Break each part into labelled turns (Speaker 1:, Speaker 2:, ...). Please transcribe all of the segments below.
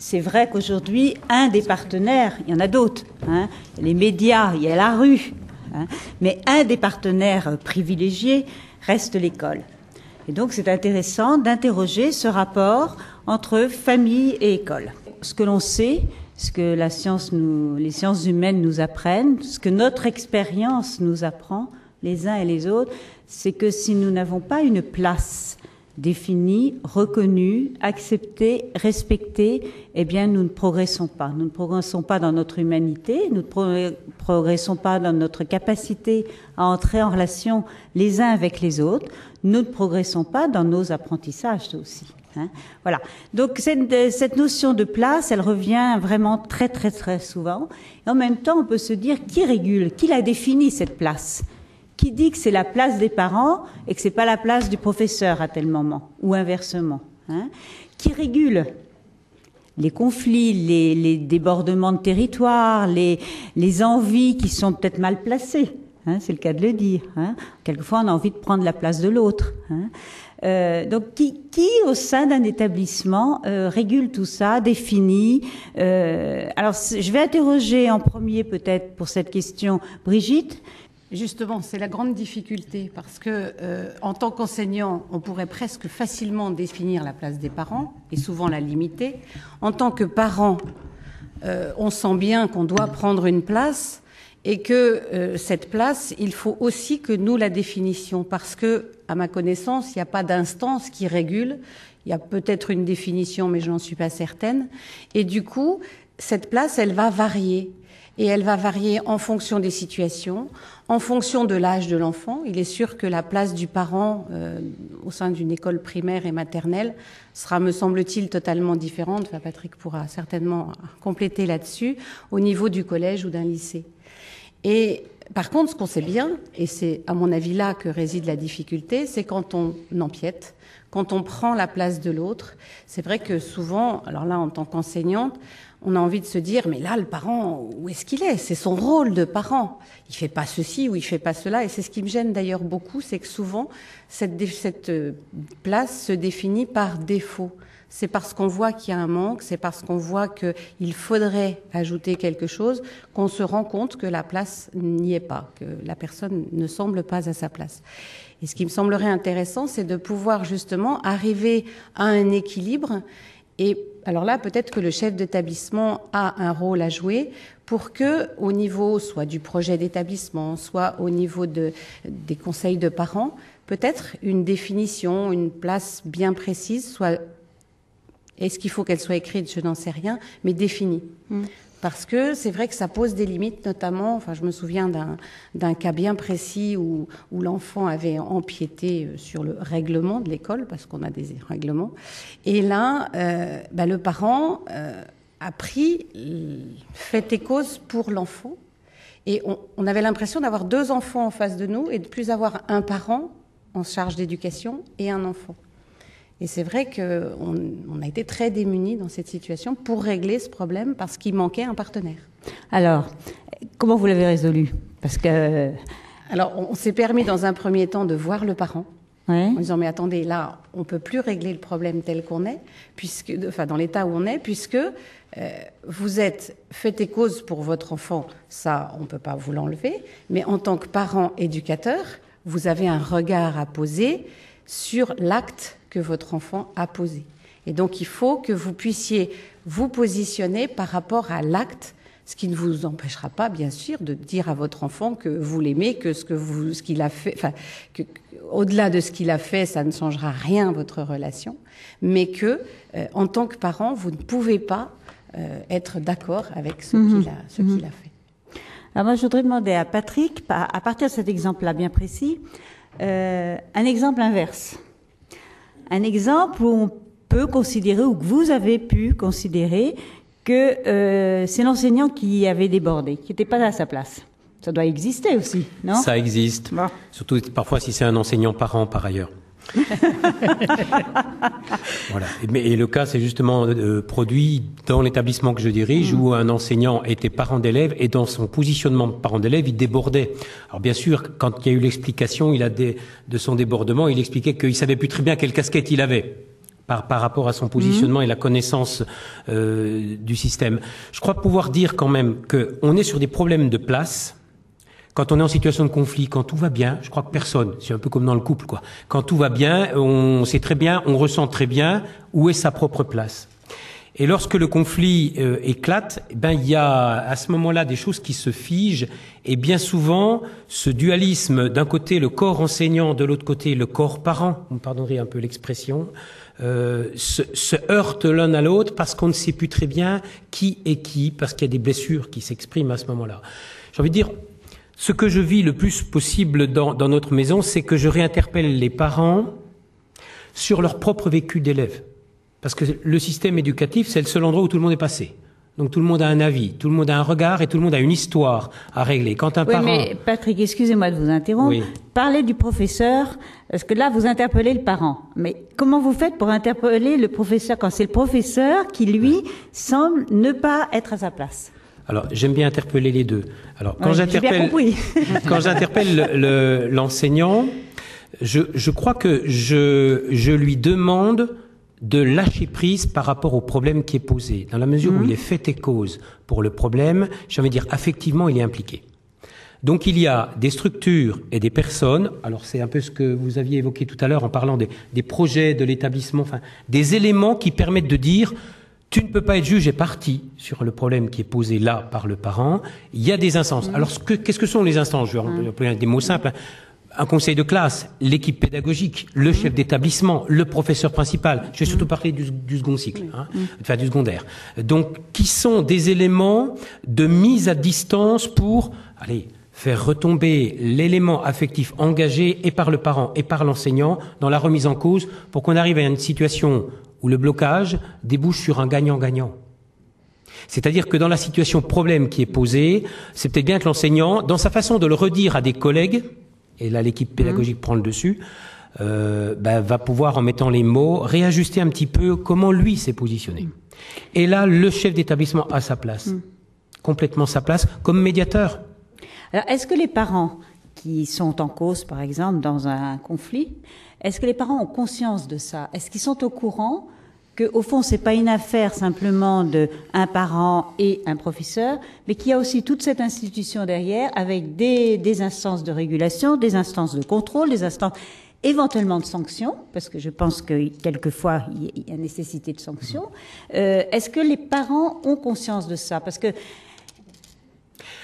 Speaker 1: c'est vrai qu'aujourd'hui, un des partenaires, il y en a d'autres, hein, les médias, il y a la rue, hein, mais un des partenaires privilégiés reste l'école. Et donc c'est intéressant d'interroger ce rapport entre famille et école. Ce que l'on sait, ce que les sciences humaines nous apprennent, ce que notre expérience nous apprend, les uns et les autres, c'est que si nous n'avons pas une place définie, reconnue, acceptée, respectée, eh bien nous ne progressons pas. Nous ne progressons pas dans notre humanité, nous ne progressons pas dans notre capacité à entrer en relation les uns avec les autres, nous ne progressons pas dans nos apprentissages aussi. Hein, voilà. Donc cette notion de place, elle revient vraiment très très très souvent. Et en même temps, on peut se dire qui régule, qui la définit cette place, qui dit que c'est la place des parents et que c'est pas la place du professeur à tel moment ou inversement. Hein, qui régule les conflits, les débordements de territoire, les envies qui sont peut-être mal placées. Hein, c'est le cas de le dire. Hein. Quelquefois, on a envie de prendre la place de l'autre. Hein. Donc, qui au sein d'un établissement régule tout ça, définit. Alors, je vais interroger en premier, peut-être, pour cette question, Brigitte.
Speaker 2: Justement, c'est la grande difficulté, parce que en tant qu'enseignant, on pourrait presque facilement définir la place des parents, et souvent la limiter. En tant que parent, on sent bien qu'on doit prendre une place, et que cette place, il faut aussi que nous la définissions, parce que, à ma connaissance, il n'y a pas d'instance qui régule. Il y a peut-être une définition, mais je n'en suis pas certaine. Et du coup, cette place, elle va varier. Et elle va varier en fonction des situations, en fonction de l'âge de l'enfant. Il est sûr que la place du parent au sein d'une école primaire et maternelle sera, me semble-t-il, totalement différente. Enfin, Patrick pourra certainement compléter là-dessus, au niveau du collège ou d'un lycée. Et par contre, ce qu'on sait bien, et c'est à mon avis là que réside la difficulté, c'est quand on empiète, quand on prend la place de l'autre. C'est vrai que souvent, alors là, en tant qu'enseignante, on a envie de se dire, mais là, le parent, où est-ce qu'il est? C'est son rôle de parent. Il fait pas ceci ou il fait pas cela. Et c'est ce qui me gêne d'ailleurs beaucoup, c'est que souvent, cette place se définit par défaut. C'est parce qu'on voit qu'il y a un manque, c'est parce qu'on voit qu'il faudrait ajouter quelque chose, qu'on se rend compte que la place n'y est pas, que la personne ne semble pas à sa place. Et ce qui me semblerait intéressant, c'est de pouvoir justement arriver à un équilibre. Et alors là, peut-être que le chef d'établissement a un rôle à jouer pour que, au niveau soit du projet d'établissement, soit au niveau des conseils de parents, peut-être une définition, une place bien précise soit. Est-ce qu'il faut qu'elle soit écrite? Je n'en sais rien, mais définie. Parce que c'est vrai que ça pose des limites, notamment, enfin, je me souviens d'un cas bien précis où l'enfant avait empiété sur le règlement de l'école, parce qu'on a des règlements. Et là, le parent a pris fait et cause pour l'enfant. Et on avait l'impression d'avoir deux enfants en face de nous et de plus avoir un parent en charge d'éducation et un enfant. Et c'est vrai qu'on a été très démunis dans cette situation pour régler ce problème parce qu'il manquait un partenaire.
Speaker 1: Alors, comment vous l'avez résolu? Parce que...
Speaker 2: Alors, on s'est permis dans un premier temps de voir le parent, en disant, mais attendez, là, on ne peut plus régler le problème tel qu'on est, dans l'état où on est, puisque vous êtes fait et cause pour votre enfant, ça, on ne peut pas vous l'enlever, mais en tant que parent éducateur, vous avez un regard à poser sur l'acte que votre enfant a posé. Et donc, il faut que vous puissiez vous positionner par rapport à l'acte, ce qui ne vous empêchera pas, bien sûr, de dire à votre enfant que vous l'aimez, que ce qu'il a fait, enfin, au-delà de ce qu'il a fait, ça ne changera rien à votre relation, mais que, en tant que parent, vous ne pouvez pas être d'accord avec ce qu'il a fait.
Speaker 1: Alors moi, je voudrais demander à Patrick, à partir de cet exemple-là bien précis, un exemple inverse. Un exemple où on peut considérer, ou que vous avez pu considérer, que c'est l'enseignant qui avait débordé, qui n'était pas à sa place. Ça doit exister aussi, non?
Speaker 3: Ça existe, bon. Surtout parfois si c'est un enseignant parent par ailleurs. Voilà. Et le cas, c'est justement produit dans l'établissement que je dirige, où un enseignant était parent d'élève et dans son positionnement de parent d'élève, il débordait. Alors bien sûr, quand il y a eu l'explication, de son débordement, il expliquait qu'il savait plus très bien quelle casquette il avait. par rapport à son positionnement et la connaissance du système. Je crois pouvoir dire quand même qu'on est sur des problèmes de place. Quand on est en situation de conflit, quand tout va bien, je crois que personne, c'est un peu comme dans le couple, quoi. Quand tout va bien, on sait très bien, on ressent très bien où est sa propre place. Et lorsque le conflit éclate, il y a à ce moment-là des choses qui se figent, et bien souvent, ce dualisme, d'un côté le corps enseignant, de l'autre côté le corps parent, vous me pardonnerez un peu l'expression, se heurtent l'un à l'autre parce qu'on ne sait plus très bien qui est qui, parce qu'il y a des blessures qui s'expriment à ce moment-là. J'ai envie de dire, ce que je vis le plus possible dans notre maison, c'est que je réinterpelle les parents sur leur propre vécu d'élève. Parce que le système éducatif, c'est le seul endroit où tout le monde est passé. Donc tout le monde a un avis, tout le monde a un regard et tout le monde a une histoire à régler. Quand un parent...
Speaker 1: mais Patrick, excusez-moi de vous interrompre.
Speaker 3: Oui.
Speaker 1: Parlez du professeur, parce que là, vous interpellez le parent. Mais comment vous faites pour interpeller le professeur quand c'est le professeur qui, lui, semble ne pas être à sa place?
Speaker 3: Alors, j'aime bien interpeller les deux. Alors, quand
Speaker 1: quand
Speaker 3: j'interpelle l'enseignant, je crois que je lui demande de lâcher prise par rapport au problème qui est posé. Dans la mesure où il est fait et cause pour le problème, j'ai envie de dire, affectivement, il est impliqué. Donc, il y a des structures et des personnes, alors c'est un peu ce que vous aviez évoqué tout à l'heure en parlant des projets de l'établissement, enfin, des éléments qui permettent de dire, tu ne peux pas être juge et partie sur le problème qui est posé là par le parent. Il y a des instances. Alors, qu'est-ce que sont les instances? Je vais employer des mots simples. Un conseil de classe, l'équipe pédagogique, le chef d'établissement, le professeur principal. Je vais surtout parler du second cycle, enfin du secondaire. Donc, qui sont des éléments de mise à distance pour, faire retomber l'élément affectif engagé et par le parent et par l'enseignant dans la remise en cause pour qu'on arrive à une situation où le blocage débouche sur un gagnant-gagnant. C'est-à-dire que dans la situation problème qui est posée, c'est peut-être bien que l'enseignant, dans sa façon de le redire à des collègues, et là l'équipe pédagogique prend le dessus, va pouvoir, en mettant les mots, réajuster un petit peu comment lui s'est positionné. Et là, le chef d'établissement a sa place, complètement sa place, comme médiateur.
Speaker 1: Alors, est-ce que les parents qui sont en cause, par exemple, dans un conflit, est-ce que les parents ont conscience de ça? Est-ce qu'ils sont au courant que, au fond, c'est pas une affaire simplement de un parent et un professeur, mais qu'il y a aussi toute cette institution derrière avec des instances de régulation, des instances de contrôle, des instances éventuellement de sanctions, parce que je pense que quelquefois il y a nécessité de sanctions. Est-ce que les parents ont conscience de ça? Parce que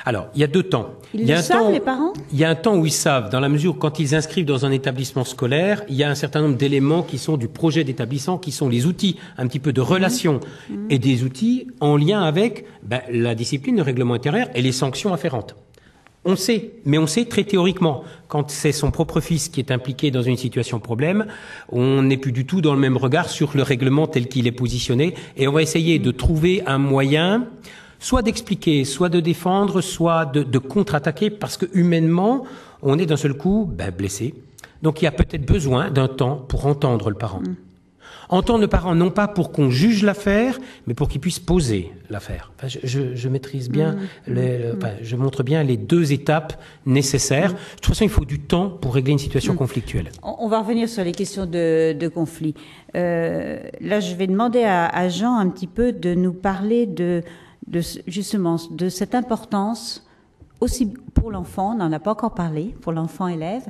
Speaker 3: alors, il y a deux temps.
Speaker 1: Ils le savent, les parents ?
Speaker 3: Il y a un temps où ils savent, dans la mesure où quand ils inscrivent dans un établissement scolaire, il y a un certain nombre d'éléments qui sont du projet d'établissement, qui sont les outils un petit peu de relation et des outils en lien avec la discipline, le règlement intérieur et les sanctions afférentes. On sait, mais on sait très théoriquement. Quand c'est son propre fils qui est impliqué dans une situation problème, on n'est plus du tout dans le même regard sur le règlement tel qu'il est positionné et on va essayer de trouver un moyen soit d'expliquer, soit de défendre, soit de contre-attaquer, parce que humainement, on est d'un seul coup blessé. Donc il y a peut-être besoin d'un temps pour entendre le parent. Entendre le parent, non pas pour qu'on juge l'affaire, mais pour qu'il puisse poser l'affaire. Enfin, je maîtrise bien, je montre bien les deux étapes nécessaires. De toute façon, il faut du temps pour régler une situation conflictuelle.
Speaker 1: On va revenir sur les questions de conflit. Là, je vais demander à Jean un petit peu de nous parler justement de cette importance aussi pour l'enfant, on n'en a pas encore parlé, pour l'enfant élève,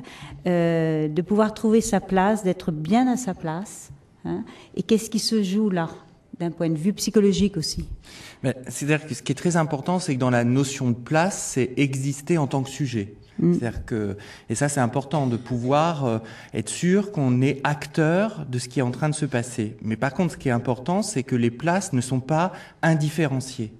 Speaker 1: de pouvoir trouver sa place, d'être bien à sa place. Et qu'est-ce qui se joue là, d'un point de vue psychologique aussi?
Speaker 4: C'est-à-dire que ce qui est très important, c'est que dans la notion de place, c'est exister en tant que sujet. C'est-à-dire que, et ça c'est important, de pouvoir être sûr qu'on est acteur de ce qui est en train de se passer. Mais par contre, ce qui est important, c'est que les places ne sont pas indifférenciées.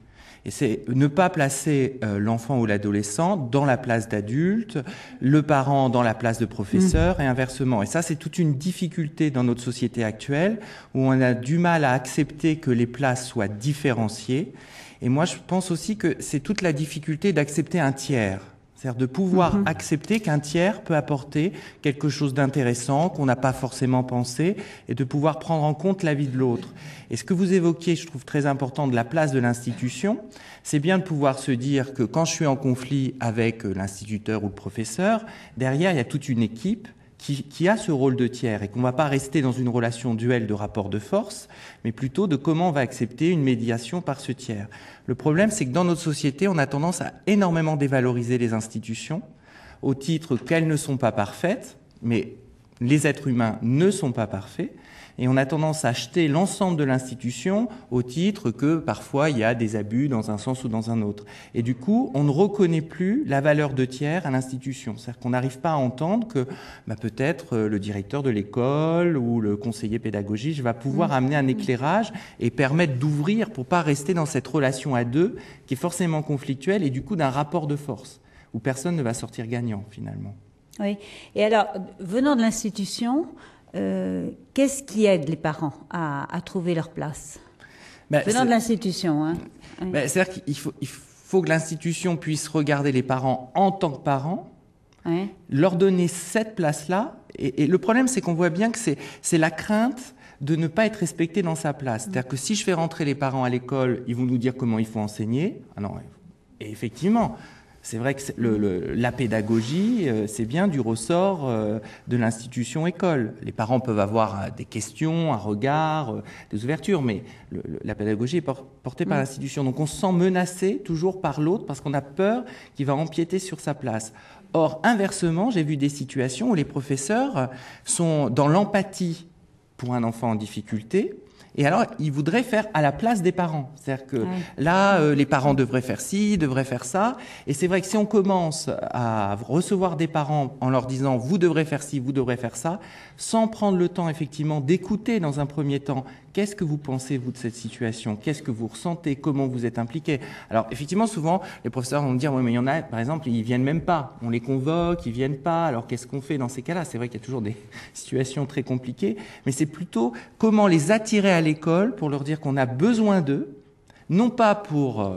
Speaker 4: Et c'est ne pas placer l'enfant ou l'adolescent dans la place d'adulte, le parent dans la place de professeur et inversement. Et ça, c'est toute une difficulté dans notre société actuelle où on a du mal à accepter que les places soient différenciées. Et moi, je pense aussi que c'est toute la difficulté d'accepter un tiers. C'est-à-dire de pouvoir accepter qu'un tiers peut apporter quelque chose d'intéressant qu'on n'a pas forcément pensé et de pouvoir prendre en compte l'avis de l'autre. Et ce que vous évoquiez, je trouve très important, de la place de l'institution, c'est bien de pouvoir se dire que quand je suis en conflit avec l'instituteur ou le professeur, derrière, il y a toute une équipe qui a ce rôle de tiers et qu'on ne va pas rester dans une relation duel de rapport de force, mais plutôt de comment on va accepter une médiation par ce tiers. Le problème, c'est que dans notre société, on a tendance à énormément dévaloriser les institutions au titre qu'elles ne sont pas parfaites, mais les êtres humains ne sont pas parfaits. Et on a tendance à acheter l'ensemble de l'institution au titre que parfois il y a des abus dans un sens ou dans un autre. Et du coup, on ne reconnaît plus la valeur de tiers à l'institution. C'est-à-dire qu'on n'arrive pas à entendre que peut-être le directeur de l'école ou le conseiller pédagogique va pouvoir amener un éclairage et permettre d'ouvrir pour pas rester dans cette relation à deux qui est forcément conflictuelle et du coup d'un rapport de force où personne ne va sortir gagnant finalement.
Speaker 1: Oui. Et alors, venant de l'institution, qu'est-ce qui aide les parents à trouver leur place venant de l'institution, hein. Oui.
Speaker 4: C'est-à-dire qu'il faut que l'institution puisse regarder les parents en tant que parents, oui, leur donner cette place-là. Et le problème, c'est qu'on voit bien que c'est la crainte de ne pas être respecté dans sa place. C'est-à-dire que si je fais rentrer les parents à l'école, ils vont nous dire comment il faut enseigner. Ah non, et effectivement, c'est vrai que la pédagogie, c'est bien du ressort de l'institution école. Les parents peuvent avoir des questions, un regard, des ouvertures, mais la pédagogie est portée par l'institution. Donc on se sent menacé toujours par l'autre parce qu'on a peur qu'il va empiéter sur sa place. Or, inversement, j'ai vu des situations où les professeurs sont dans l'empathie pour un enfant en difficulté. Et alors, ils voudraient faire à la place des parents. C'est-à-dire que là, les parents devraient faire ci, devraient faire ça. Et c'est vrai que si on commence à recevoir des parents en leur disant « vous devrez faire ci, vous devrez faire ça », sans prendre le temps, effectivement, d'écouter dans un premier temps « qu'est-ce que vous pensez, vous, de cette situation ? Qu'est-ce que vous ressentez ? Comment vous êtes impliqué ?» Alors, effectivement, souvent, les professeurs vont me dire « oui, mais il y en a, par exemple, ils viennent même pas. On les convoque, ils viennent pas. Alors, qu'est-ce qu'on fait dans ces cas-là ?» C'est vrai qu'il y a toujours des situations très compliquées, mais c'est plutôt comment les attirer à l'école pour leur dire qu'on a besoin d'eux, non pas pour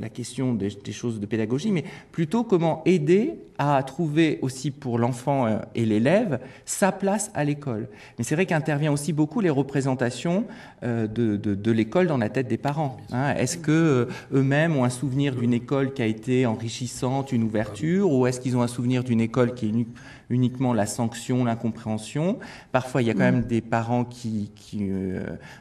Speaker 4: la question des choses de pédagogie, mais plutôt comment aider à trouver aussi pour l'enfant et l'élève sa place à l'école. Mais c'est vrai qu'intervient aussi beaucoup les représentations de l'école dans la tête des parents. Hein. Est-ce que eux-mêmes ont un souvenir d'une école qui a été enrichissante, une ouverture, ou est-ce qu'ils ont un souvenir d'une école qui est uniquement la sanction, l'incompréhension? Parfois, il y a quand même des parents qui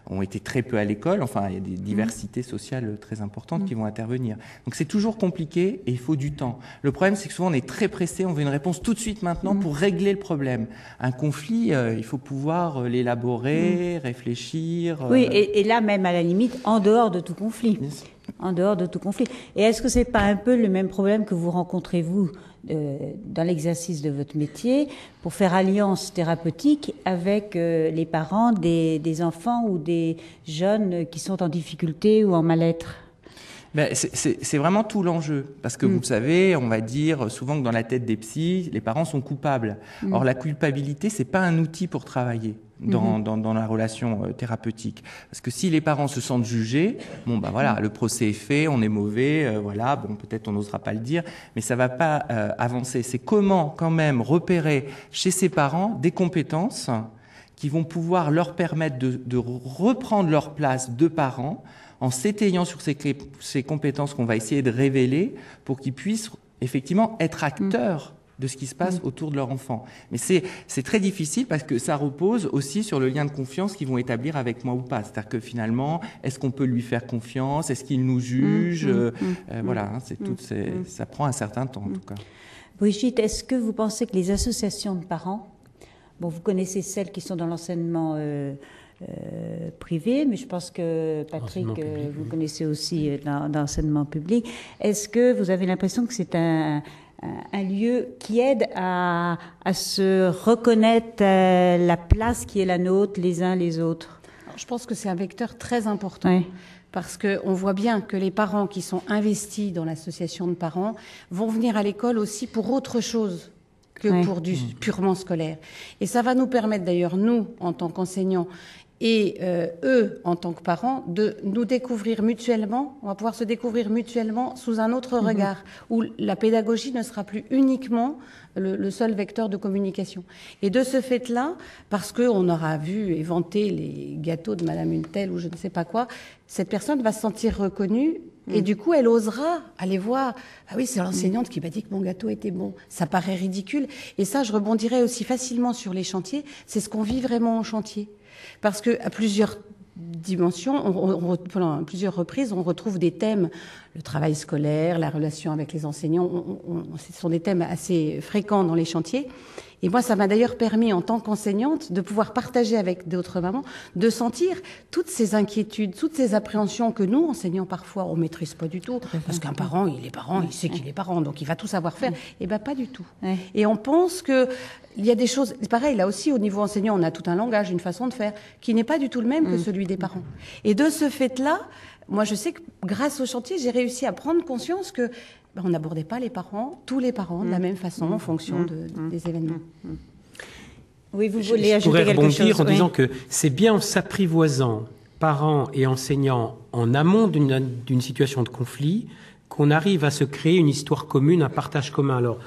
Speaker 4: ont été très peu à l'école. Enfin, il y a des diversités sociales très importantes qui vont intervenir. Donc, c'est toujours compliqué et il faut du temps. Le problème, c'est que souvent, on est très pressé, on veut une réponse tout de suite maintenant pour régler le problème. Un conflit, il faut pouvoir l'élaborer, réfléchir.
Speaker 1: Oui, et là, même à la limite, en dehors de tout conflit. En dehors de tout conflit. Et est-ce que c'est pas un peu le même problème que vous rencontrez, vous, dans l'exercice de votre métier, pour faire alliance thérapeutique avec les parents des enfants ou des jeunes qui sont en difficulté ou en mal-être?
Speaker 4: C'est vraiment tout l'enjeu. Parce que vous savez, on va dire souvent que dans la tête des psys, les parents sont coupables. Or, la culpabilité, c'est pas un outil pour travailler dans la relation thérapeutique. Parce que si les parents se sentent jugés, bon, bah voilà, le procès est fait, on est mauvais, voilà, bon, peut-être on n'osera pas le dire, mais ça va pas avancer. C'est comment, quand même, repérer chez ces parents des compétences qui vont pouvoir leur permettre de reprendre leur place de parents, en s'étayant sur ces compétences qu'on va essayer de révéler pour qu'ils puissent effectivement être acteurs de ce qui se passe autour de leur enfant. Mais c'est très difficile parce que ça repose aussi sur le lien de confiance qu'ils vont établir avec moi ou pas. C'est-à-dire que finalement, est-ce qu'on peut lui faire confiance? Est-ce qu'il nous juge? Voilà, hein, ça prend un certain temps en tout cas.
Speaker 1: Brigitte, est-ce que vous pensez que les associations de parents, bon, vous connaissez celles qui sont dans l'enseignement privé, mais je pense que Patrick, vous connaissez aussi dans l'enseignement public. Est-ce que vous avez l'impression que c'est un lieu qui aide à se reconnaître la place qui est la nôtre, les uns les autres?
Speaker 2: Alors, je pense que c'est un vecteur très important.
Speaker 1: Oui.
Speaker 2: Parce qu'on voit bien que les parents qui sont investis dans l'association de parents vont venir à l'école aussi pour autre chose que pour du purement scolaire. Et ça va nous permettre d'ailleurs, nous, en tant qu'enseignants, et eux, en tant que parents, de nous découvrir mutuellement. On va pouvoir se découvrir mutuellement sous un autre regard, où la pédagogie ne sera plus uniquement le seul vecteur de communication. Et de ce fait-là, parce qu'on aura vu éventer les gâteaux de Madame une telle ou je ne sais pas quoi, cette personne va se sentir reconnue Et du coup, elle osera aller voir. Ah oui, c'est l'enseignante qui m'a dit que mon gâteau était bon. Ça paraît ridicule. Et ça, je rebondirais aussi facilement sur les chantiers. C'est ce qu'on vit vraiment en chantier. Parce que à plusieurs dimensions, pendant plusieurs reprises, on retrouve des thèmes, le travail scolaire, la relation avec les enseignants. Ce sont des thèmes assez fréquents dans les chantiers. Et moi, ça m'a d'ailleurs permis, en tant qu'enseignante, de pouvoir partager avec d'autres mamans, de sentir toutes ces inquiétudes, toutes ces appréhensions que nous, enseignants, parfois, on maîtrise pas du tout. Parce qu'un parent, il est parent, il sait qu'il est parent, donc il va tout savoir faire. Eh ben, pas du tout. Et on pense que il y a des choses, c'est pareil, là aussi, au niveau enseignant, on a tout un langage, une façon de faire, qui n'est pas du tout le même que celui des parents. Et de ce fait-là, moi, je sais que grâce au chantier, j'ai réussi à prendre conscience que on n'abordait pas les parents, tous les parents, de la même façon, en fonction des événements.
Speaker 1: Oui, vous voulez ajouter quelque chose?
Speaker 3: Je pourrais rebondir en disant que c'est bien en s'apprivoisant, parents et enseignants, en amont d'une situation de conflit, qu'on arrive à se créer une histoire commune, un partage commun. Alors,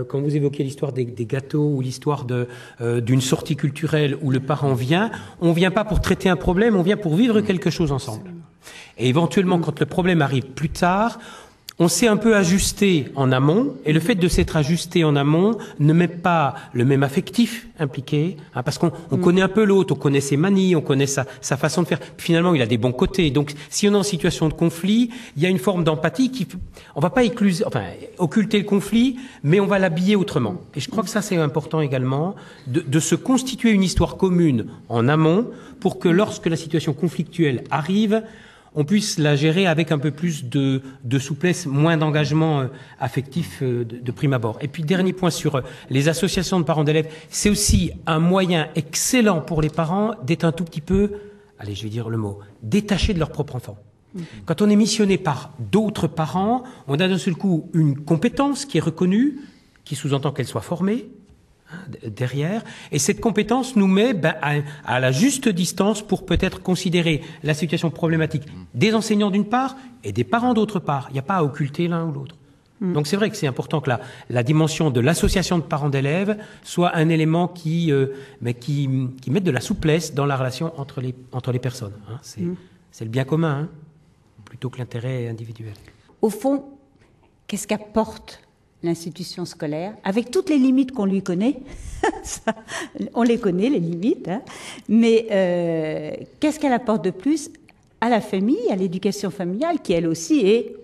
Speaker 3: quand vous évoquez l'histoire des gâteaux ou l'histoire d'une sortie culturelle où le parent vient, on vient pas pour traiter un problème, on vient pour vivre quelque chose ensemble. Et éventuellement, quand le problème arrive plus tard, on s'est un peu ajusté en amont, et le fait de s'être ajusté en amont ne met pas le même affectif impliqué, hein, parce qu'on connaît un peu l'autre, on connaît ses manies, on connaît sa façon de faire. Finalement, il a des bons côtés. Donc, si on est en situation de conflit, il y a une forme d'empathie on va pas occulter le conflit, mais on va l'habiller autrement. Et je crois que ça, c'est important également, de se constituer une histoire commune en amont, pour que lorsque la situation conflictuelle arrive, on puisse la gérer avec un peu plus de souplesse, moins d'engagement affectif de prime abord. Et puis, dernier point sur les associations de parents d'élèves, c'est aussi un moyen excellent pour les parents d'être un tout petit peu, allez, je vais dire le mot, détachés de leur propre enfant. Quand on est missionné par d'autres parents, on a d'un seul coup une compétence qui est reconnue, qui sous-entend qu'elle soit formée, derrière, et cette compétence nous met à la juste distance pour peut-être considérer la situation problématique des enseignants d'une part et des parents d'autre part. Il n'y a pas à occulter l'un ou l'autre. Donc c'est vrai que c'est important que la dimension de l'association de parents d'élèves soit un élément qui mette de la souplesse dans la relation entre les personnes. Hein. C'est le bien commun, hein, plutôt que l'intérêt individuel.
Speaker 1: Au fond, qu'est-ce qu'apporte l'institution scolaire, avec toutes les limites qu'on lui connaît, ça, on les connaît, les limites, hein, mais qu'est-ce qu'elle apporte de plus à la famille, à l'éducation familiale, qui elle aussi est,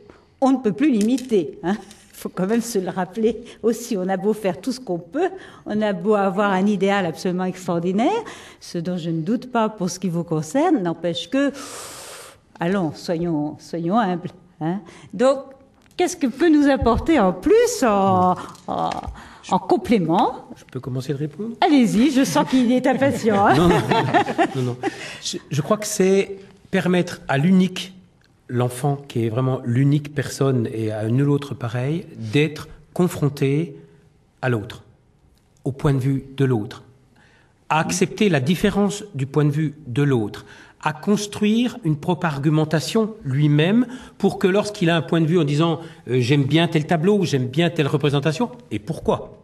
Speaker 1: on ne peut plus limiter, hein. Il faut quand même se le rappeler aussi. On a beau faire tout ce qu'on peut, on a beau avoir un idéal absolument extraordinaire, ce dont je ne doute pas pour ce qui vous concerne, n'empêche que, allons, soyons humbles, hein. Donc, qu'est-ce que peut nous apporter en plus, en complément?
Speaker 3: Je peux commencer de répondre?
Speaker 1: Allez-y, je sens qu'il est impatient. Hein.
Speaker 3: Non. Je crois que c'est permettre à l'enfant qui est vraiment l'unique personne et à nul autre pareil, d'être confronté à l'autre, au point de vue de l'autre, à accepter la différence du point de vue de l'autre, à construire une propre argumentation lui-même pour que lorsqu'il a un point de vue en disant j'aime bien tel tableau, j'aime bien telle représentation, et pourquoi?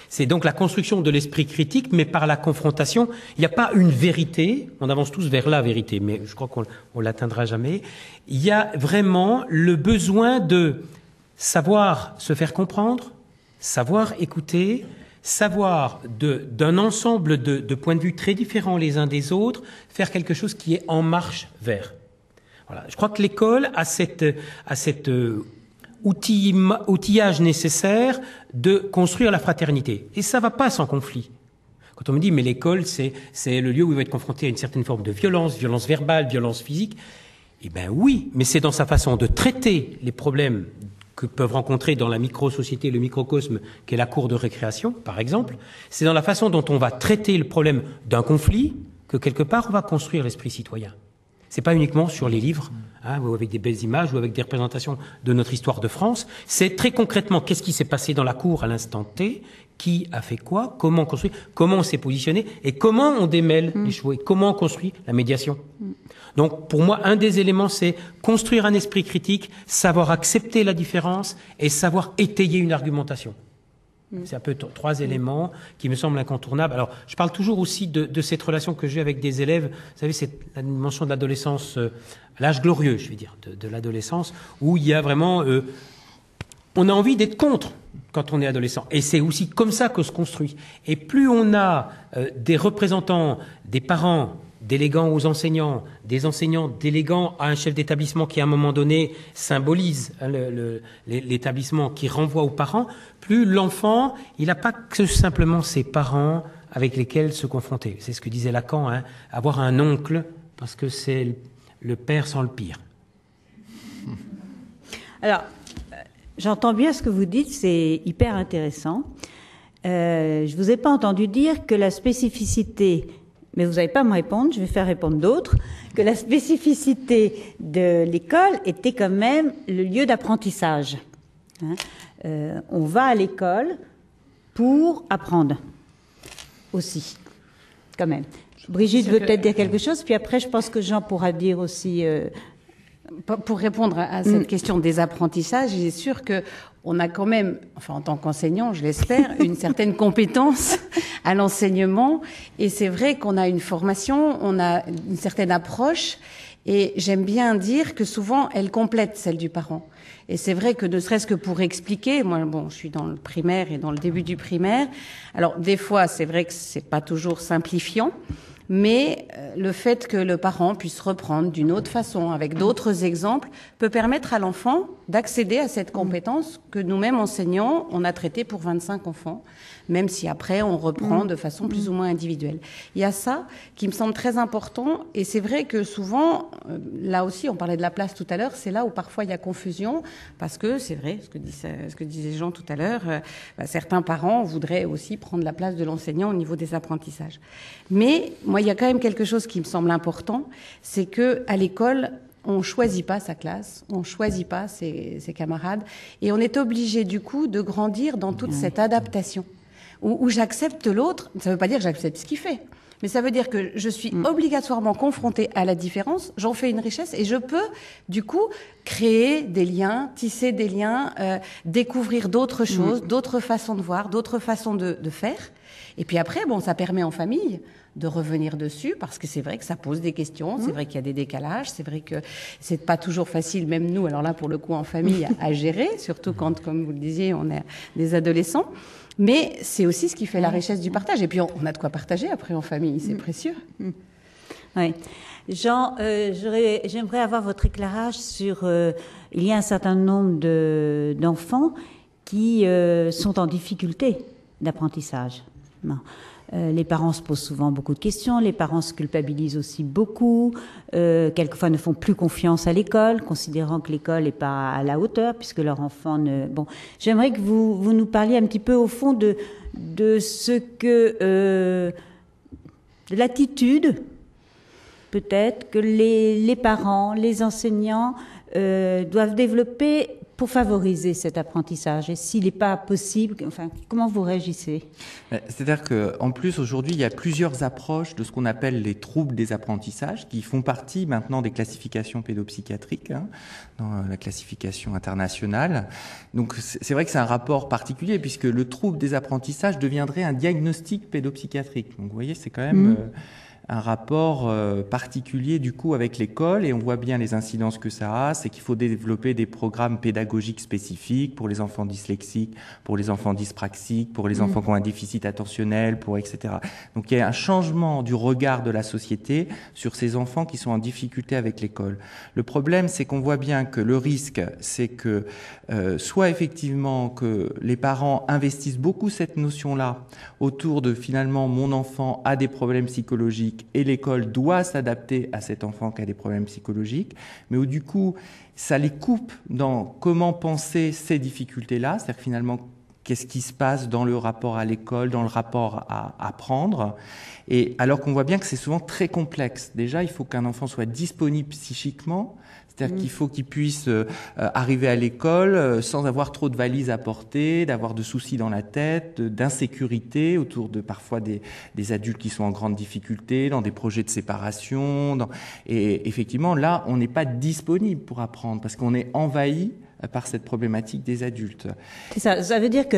Speaker 3: C'est donc la construction de l'esprit critique, mais par la confrontation. Il n'y a pas une vérité, on avance tous vers la vérité, mais je crois qu'on l'atteindra jamais. Il y a vraiment le besoin de savoir se faire comprendre, savoir écouter, savoir d'un ensemble de points de vue très différents les uns des autres, faire quelque chose qui est en marche vers. Voilà. Je crois que l'école a cet outillage nécessaire de construire la fraternité. Et ça va pas sans conflit. Quand on me dit, mais l'école, c'est le lieu où il va être confronté à une certaine forme de violence verbale, violence physique, eh ben oui, mais c'est dans sa façon de traiter les problèmes que peuvent rencontrer dans la micro-société, le microcosme, qu'est la cour de récréation, par exemple. C'est dans la façon dont on va traiter le problème d'un conflit que, quelque part, on va construire l'esprit citoyen. C'est pas uniquement sur les livres, hein, ou avec des belles images, ou avec des représentations de notre histoire de France. C'est très concrètement qu'est-ce qui s'est passé dans la cour à l'instant T, qui a fait quoi, comment on construit, comment on s'est positionné, et comment on démêle les chevaux, et comment on construit la médiation. Donc, pour moi, un des éléments, c'est construire un esprit critique, savoir accepter la différence et savoir étayer une argumentation. C'est un peu trois éléments qui me semblent incontournables. Alors, je parle toujours aussi de cette relation que j'ai avec des élèves. Vous savez, c'est la dimension de l'adolescence, l'âge glorieux, je vais dire, de l'adolescence, où il y a vraiment... on a envie d'être contre quand on est adolescent. Et c'est aussi comme ça que se construit. Et plus on a des représentants, des parents déléguant aux enseignants, des enseignants déléguant à un chef d'établissement qui, à un moment donné, symbolise l'établissement, qui renvoie aux parents, plus l'enfant, il n'a pas que simplement ses parents avec lesquels se confronter. C'est ce que disait Lacan, hein, avoir un oncle, parce que c'est le père sans le pire.
Speaker 1: Alors, j'entends bien ce que vous dites, c'est hyper intéressant. Je vous ai pas entendu dire que la spécificité, mais vous n'allez pas me répondre, je vais faire répondre d'autres, que la spécificité de l'école était quand même le lieu d'apprentissage. Hein, on va à l'école pour apprendre aussi, quand même. Brigitte veut peut-être dire quelque chose, puis après je pense que Jean pourra dire aussi...
Speaker 2: Pour répondre à cette question des apprentissages, il est sûr que on a quand même, enfin en tant qu'enseignant, je l'espère, une certaine compétence à l'enseignement. Et c'est vrai qu'on a une formation, on a une certaine approche. Et j'aime bien dire que souvent, elle complète celle du parent. Et c'est vrai que ne serait-ce que pour expliquer, moi, bon, je suis dans le primaire et dans le début du primaire. Alors, des fois, c'est vrai que c'est pas toujours simplifiant. Mais le fait que le parent puisse reprendre d'une autre façon, avec d'autres exemples, peut permettre à l'enfant d'accéder à cette compétence que nous-mêmes, enseignants, on a traitée pour 25 enfants, même si après on reprend de façon plus ou moins individuelle. Il y a ça qui me semble très important, et c'est vrai que souvent, là aussi, on parlait de la place tout à l'heure, c'est là où parfois il y a confusion, parce que c'est vrai, ce que disait Jean tout à l'heure, certains parents voudraient aussi prendre la place de l'enseignant au niveau des apprentissages. Mais moi, il y a quand même quelque chose qui me semble important, c'est que à l'école, on choisit pas sa classe, on choisit pas ses camarades, et on est obligé du coup de grandir dans toute cette adaptation, où j'accepte l'autre. Ça veut pas dire que j'accepte ce qu'il fait, mais ça veut dire que je suis obligatoirement confrontée à la différence, j'en fais une richesse, et je peux du coup créer des liens, tisser des liens, découvrir d'autres choses, d'autres façons de voir, d'autres façons de faire. Et puis après, bon, ça permet en famille de revenir dessus, parce que c'est vrai que ça pose des questions, c'est vrai qu'il y a des décalages, c'est vrai que c'est pas toujours facile, même nous, alors là, pour le coup, en famille, à gérer, surtout quand, comme vous le disiez, on est des adolescents. Mais c'est aussi ce qui fait la richesse du partage. Et puis, on a de quoi partager après en famille, c'est précieux.
Speaker 1: Oui. Jean, j'aimerais avoir votre éclairage sur... il y a un certain nombre d'enfants qui sont en difficulté d'apprentissage. Non. Les parents se posent souvent beaucoup de questions, les parents se culpabilisent aussi beaucoup, quelquefois ne font plus confiance à l'école, considérant que l'école n'est pas à la hauteur, puisque leur enfant ne... Bon, j'aimerais que vous nous parliez un petit peu au fond de ce que... de l'attitude, peut-être, que les parents, les enseignants doivent développer pour favoriser cet apprentissage. Et s'il n'est pas possible, enfin, comment vous réagissez?
Speaker 4: C'est-à-dire qu'en plus, aujourd'hui, il y a plusieurs approches de ce qu'on appelle les troubles des apprentissages, qui font partie maintenant des classifications pédopsychiatriques, hein, dans la classification internationale. Donc, c'est vrai que c'est un rapport particulier, puisque le trouble des apprentissages deviendrait un diagnostic pédopsychiatrique. Donc, vous voyez, c'est quand même... un rapport particulier du coup avec l'école, et on voit bien les incidences que ça a. C'est qu'il faut développer des programmes pédagogiques spécifiques pour les enfants dyslexiques, pour les enfants dyspraxiques, pour les enfants qui ont un déficit attentionnel, pour etc. Donc il y a un changement du regard de la société sur ces enfants qui sont en difficulté avec l'école. Le problème, c'est qu'on voit bien que le risque, c'est que soit effectivement que les parents investissent beaucoup cette notion-là autour de finalement mon enfant a des problèmes psychologiques et l'école doit s'adapter à cet enfant qui a des problèmes psychologiques, mais où du coup, ça les coupe dans comment penser ces difficultés-là, c'est-à-dire finalement, qu'est-ce qui se passe dans le rapport à l'école, dans le rapport à apprendre, et alors qu'on voit bien que c'est souvent très complexe. Déjà, il faut qu'un enfant soit disponible psychiquement, c'est-à-dire qu'il faut qu'il puisse arriver à l'école sans avoir trop de valises à porter, d'avoir de soucis dans la tête, d'insécurité autour de parfois des adultes qui sont en grande difficulté, dans des projets de séparation. Et effectivement, là, on n'est pas disponible pour apprendre parce qu'on est envahi par cette problématique des adultes.
Speaker 1: C'est ça. Ça veut dire que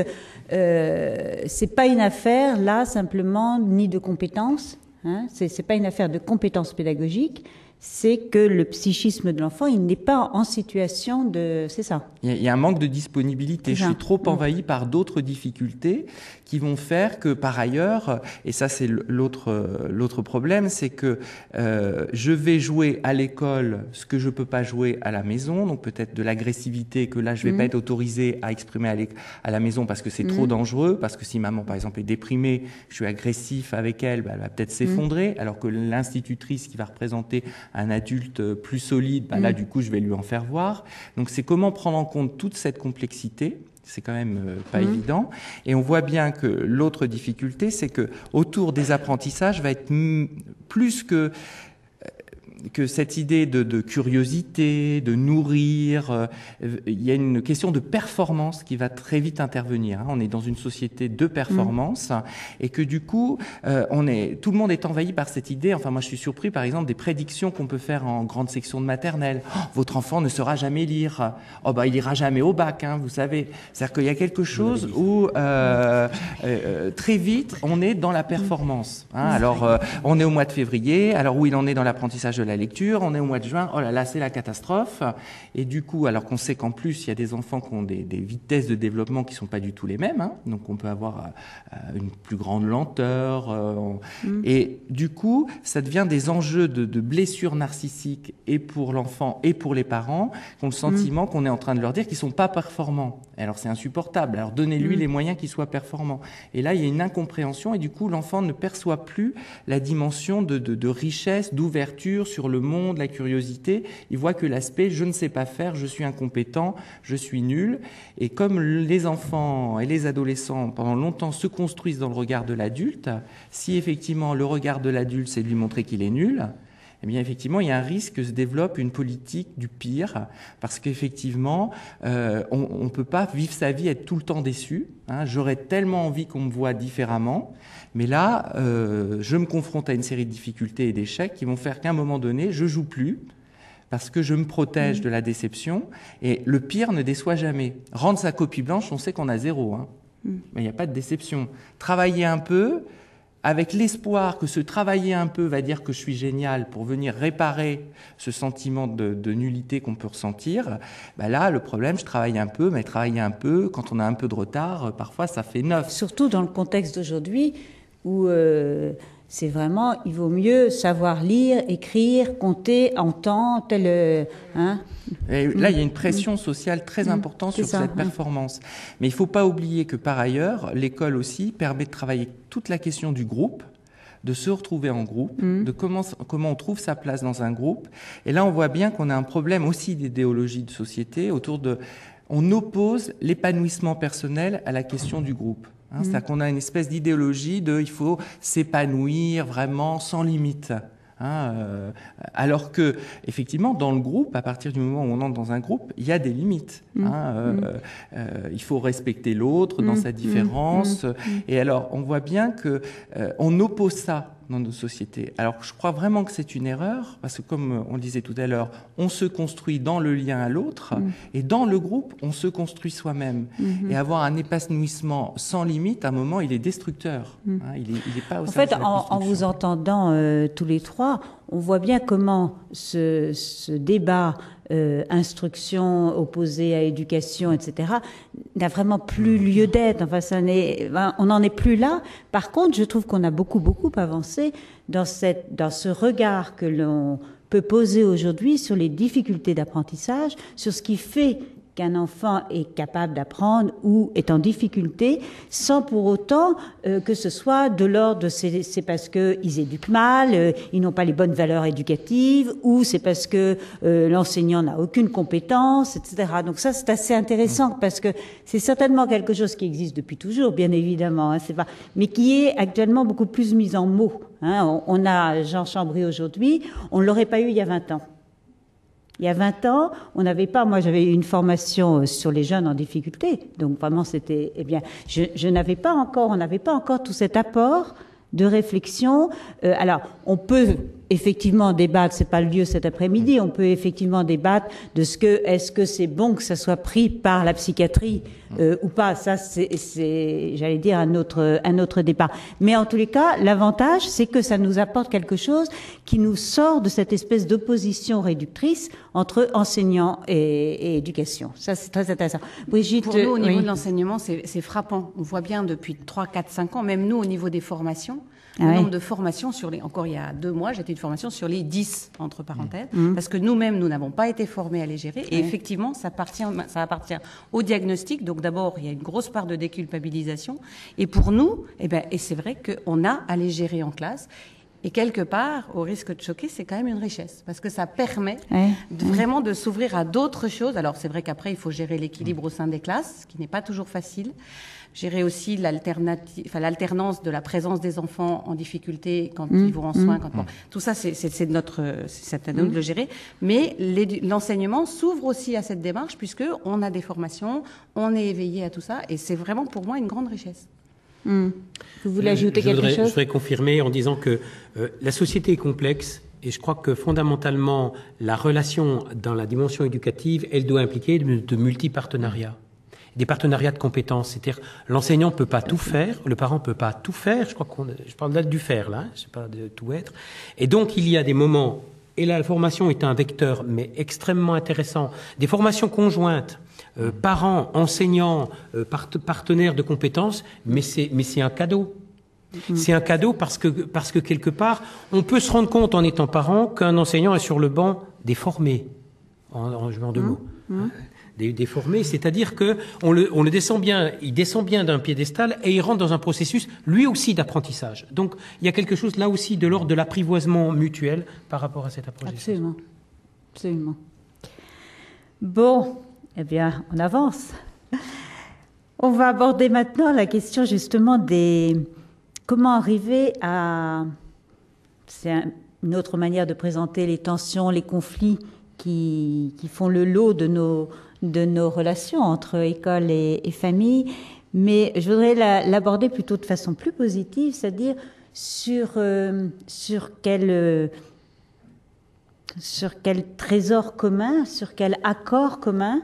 Speaker 1: c'est pas une affaire là simplement ni de compétences. Hein, c'est pas une affaire de compétences pédagogiques. C'est que le psychisme de l'enfant, il n'est pas en situation de... C'est ça.
Speaker 4: Il y a un manque de disponibilité. Je suis trop envahi par d'autres difficultés qui vont faire que, par ailleurs, et ça c'est l'autre problème, c'est que je vais jouer à l'école ce que je peux pas jouer à la maison, donc peut-être de l'agressivité que là je vais pas être autorisé à exprimer à la maison parce que c'est trop dangereux, parce que si maman par exemple est déprimée, je suis agressif avec elle, elle va peut-être s'effondrer, alors que l'institutrice qui va représenter un adulte plus solide, là du coup je vais lui en faire voir. Donc c'est comment prendre en compte toute cette complexité. C'est quand même pas évident. Et on voit bien que l'autre difficulté, c'est que autour des apprentissages va être plus que cette idée de curiosité, de nourrir, il y a une question de performance qui va très vite intervenir. On est dans une société de performance et que du coup, tout le monde est envahi par cette idée. Enfin, moi, je suis surpris, par exemple, des prédictions qu'on peut faire en grande section de maternelle. Oh, votre enfant ne saura jamais lire. Oh, il ira jamais au bac, vous savez. C'est-à-dire qu'il y a quelque chose où très vite, on est dans la performance. Alors, on est au mois de février. Alors, où il en est dans l'apprentissage de la lecture, on est au mois de juin, oh là là, c'est la catastrophe. Et du coup, alors qu'on sait qu'en plus, il y a des enfants qui ont des vitesses de développement qui sont pas du tout les mêmes, donc on peut avoir une plus grande lenteur. Et du coup, ça devient des enjeux de blessures narcissiques et pour l'enfant et pour les parents qui ont le sentiment qu'on est en train de leur dire qu'ils sont pas performants. Et alors c'est insupportable. Alors donnez-lui les moyens qu'ils soient performants. Et là, il y a une incompréhension et du coup, l'enfant ne perçoit plus la dimension de richesse, d'ouverture sur le monde, la curiosité. Il voit que l'aspect « je ne sais pas faire, je suis incompétent, je suis nul ». Et comme les enfants et les adolescents, pendant longtemps, se construisent dans le regard de l'adulte, si effectivement le regard de l'adulte, c'est de lui montrer qu'il est nul, eh bien effectivement, il y a un risque que se développe une politique du pire, parce qu'effectivement, on ne peut pas vivre sa vie, être tout le temps déçu. J'aurais tellement envie qu'on me voit différemment, mais là, je me confronte à une série de difficultés et d'échecs qui vont faire qu'à un moment donné, je joue plus, parce que je me protège de la déception, et le pire ne déçoit jamais. Rendre sa copie blanche, on sait qu'on a 0, mais il n'y a pas de déception. Travailler un peu, avec l'espoir que ce travailler un peu va dire que je suis génial pour venir réparer ce sentiment de nullité qu'on peut ressentir, là, le problème, je travaille un peu, mais travailler un peu, quand on a un peu de retard, parfois, ça fait 9.
Speaker 1: Surtout dans le contexte d'aujourd'hui où c'est vraiment, il vaut mieux savoir lire, écrire, compter en temps, tel...
Speaker 4: Et là, il y a une pression sociale très importante sur cette performance. Mais il ne faut pas oublier que, par ailleurs, l'école aussi permet de travailler toute la question du groupe, de se retrouver en groupe, de comment on trouve sa place dans un groupe. Et là, on voit bien qu'on a un problème aussi d'idéologie de société autour de... On oppose l'épanouissement personnel à la question du groupe. C'est-à-dire qu'on a une espèce d'idéologie de il faut s'épanouir vraiment sans limite. Alors que, effectivement, dans le groupe, à partir du moment où on entre dans un groupe, il y a des limites. Il faut respecter l'autre dans sa différence. Et alors, on voit bien que on oppose ça dans nos sociétés. Alors, je crois vraiment que c'est une erreur, parce que comme on le disait tout à l'heure, on se construit dans le lien à l'autre, et dans le groupe, on se construit soi-même. Et avoir un épanouissement sans limite, à un moment, il est destructeur. Il est pas au
Speaker 1: service de la construction. En vous entendant tous les trois, on voit bien comment ce débat instruction opposée à éducation, etc., n'a vraiment plus lieu d'être. On n'en est plus là. Par contre, je trouve qu'on a beaucoup avancé dans ce regard que l'on peut poser aujourd'hui sur les difficultés d'apprentissage, sur ce qui fait qu'un enfant est capable d'apprendre ou est en difficulté, sans pour autant que ce soit de l'ordre de c'est parce qu'ils éduquent mal, ils n'ont pas les bonnes valeurs éducatives, ou c'est parce que l'enseignant n'a aucune compétence, etc. Donc ça, c'est assez intéressant parce que c'est certainement quelque chose qui existe depuis toujours, bien évidemment, mais qui est actuellement beaucoup plus mis en mots. On a Jean Chambry aujourd'hui, on ne l'aurait pas eu il y a 20 ans. Il y a 20 ans, on n'avait pas, moi j'avais une formation sur les jeunes en difficulté, donc vraiment c'était, on n'avait pas encore tout cet apport de réflexion. Alors, on peut effectivement débattre, c'est pas le lieu cet après-midi, on peut effectivement débattre de est-ce que c'est bon que ça soit pris par la psychiatrie ou pas. Ça, c'est, j'allais dire, un autre débat. Mais en tous les cas, l'avantage, c'est que ça nous apporte quelque chose qui nous sort de cette espèce d'opposition réductrice entre enseignants et éducation. Ça, c'est très intéressant. Brigitte,
Speaker 2: pour nous, au niveau de l'enseignement, c'est frappant. On voit bien depuis 3, 4, 5 ans, même nous, au niveau des formations, le nombre de formations encore il y a 2 mois, j'ai fait une formation sur les 10, entre parenthèses, parce que nous-mêmes, nous n'avons pas été formés à les gérer. Et effectivement, ça appartient au diagnostic. Donc d'abord, il y a une grosse part de déculpabilisation. Et pour nous, et c'est vrai qu'on a à les gérer en classe. Et quelque part, au risque de choquer, c'est quand même une richesse, parce que ça permet vraiment de s'ouvrir à d'autres choses. Alors c'est vrai qu'après, il faut gérer l'équilibre au sein des classes, ce qui n'est pas toujours facile. Gérer aussi l'alternance de la présence des enfants en difficulté quand ils vont en soins. Tout ça, c'est à nous de le gérer. Mais l'enseignement s'ouvre aussi à cette démarche, puisque on a des formations, on est éveillé à tout ça, et c'est vraiment pour moi une grande richesse.
Speaker 1: Vous voulez ajouter quelque chose ?
Speaker 3: Je voudrais confirmer en disant que la société est complexe. Et je crois que fondamentalement, la relation dans la dimension éducative, elle doit impliquer de multi-partenariats. Des partenariats de compétences, c'est-à-dire l'enseignant peut pas tout faire, le parent peut pas tout faire. Je crois je parle là du faire là, je sais pas de tout être. Et donc il y a des moments, et là la formation est un vecteur, mais extrêmement intéressant. Des formations conjointes, parents, enseignants, partenaires de compétences, mais c'est un cadeau. C'est un cadeau parce que quelque part, on peut se rendre compte en étant parent qu'un enseignant est sur le banc des formés, en jouant de mots. Des formés, c'est-à-dire que on le descend bien, il descend bien d'un piédestal et il rentre dans un processus, lui aussi, d'apprentissage. Donc, il y a quelque chose là aussi de l'ordre de l'apprivoisement mutuel par rapport à cette approche.
Speaker 1: Absolument. Absolument. Bon, eh bien, on avance. On va aborder maintenant la question justement comment arriver à... C'est une autre manière de présenter les tensions, les conflits qui font le lot de nos relations entre école et famille, mais je voudrais l'aborder plutôt de façon plus positive, c'est-à-dire sur quel trésor commun, sur quel accord commun